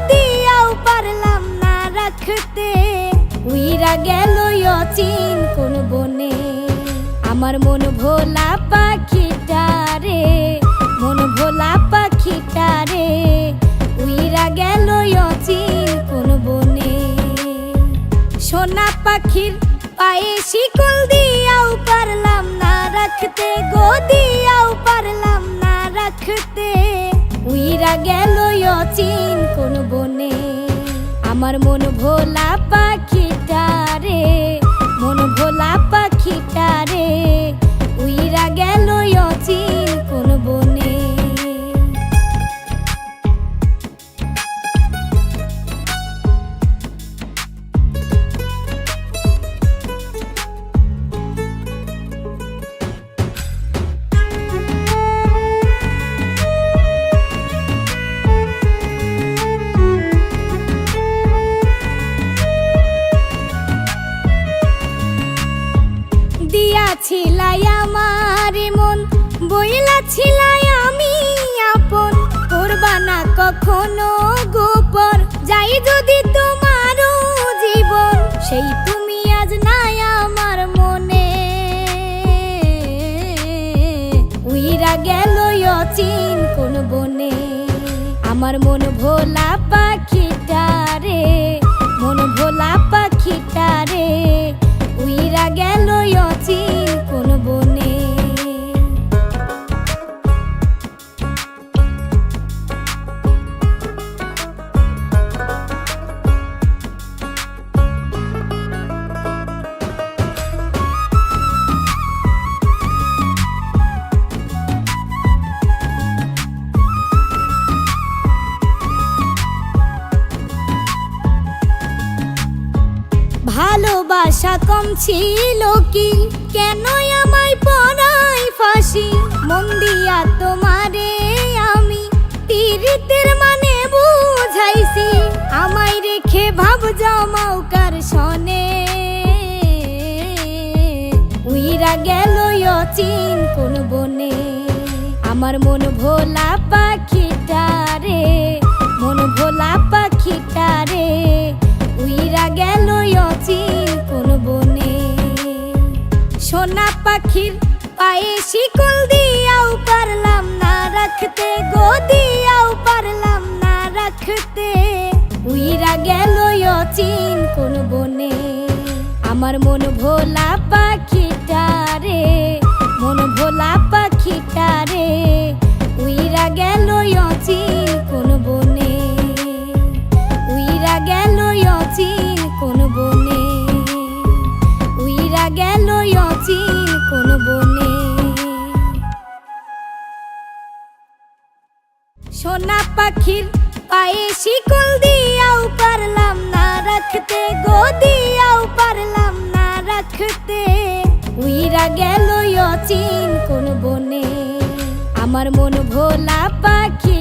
দিয়াও পারলাম না রাখতে। উইরা গেল অচিন কোন বনে, আমার মন ভোলা পাখিটা রে, মন ভোলা পাখিটা রে। উইরা গেল অচিন কোন বনে। সোনা পাখির পায়ে শিকল দিয়াও পারলাম না রাখতে গো, দিয়াও পারলাম না রাখতে। উইরা গেল অচিন কোন বনে, আমার মন ভোলা পাখিটা রে, মন ভোলা পাখিটা রে। উইরা গেল অচিন কোন বনে। দিয়াছিলাই আমার মন, বইলা ছিলাই আমি আপন। করবা না কখনো গোপন, যাই যদি তোমারও জীবন। সেই তুমি আজ নাই আমার মনে, উইরা গেল অচিন কোন বনে। আমার মন ভোলা পাখিটা রে, মন ভোলা পাখিটা রে। উইরা গেল অচিন কোন বনে। ভালোবাসা কম ছিল কি, কেন আমায় পড়াই ফাঁসি। মন দিয়া তোমারে আমি পীড়িতের মানে বুঝাইছি। আমায় রেখে ভাব জমাও কার সনে, উইরা গেল অচিন কোন বনে। আমার মন ভোলা পাখিটা রে, মন ভোলা পাখিটা রে। উইরা গেল অচিন কোন বনে। সোনা পাখির পায়ে শিকল দিয়াও পারলাম না রাখতে গো, দিয়াও পারলাম না রাখতে। উইরা গেল অচিন কোন বনে। আমার মন ভোলা পাখিটা রে, মন ভোলা পাখিটা রে। উইরা গেল অচিন কোন বনে, উইরা গেল অচিন কোন বনে, উইরা গেল অচিন কোন বনে। সোনা পাখির পায়ে শিকল দিয়াও পারলাম না রাখতে গো, দিয়াও পারলাম না রাখতে। উইরা গেল অচিন কোন বনে। আমার মন ভোলা পাখি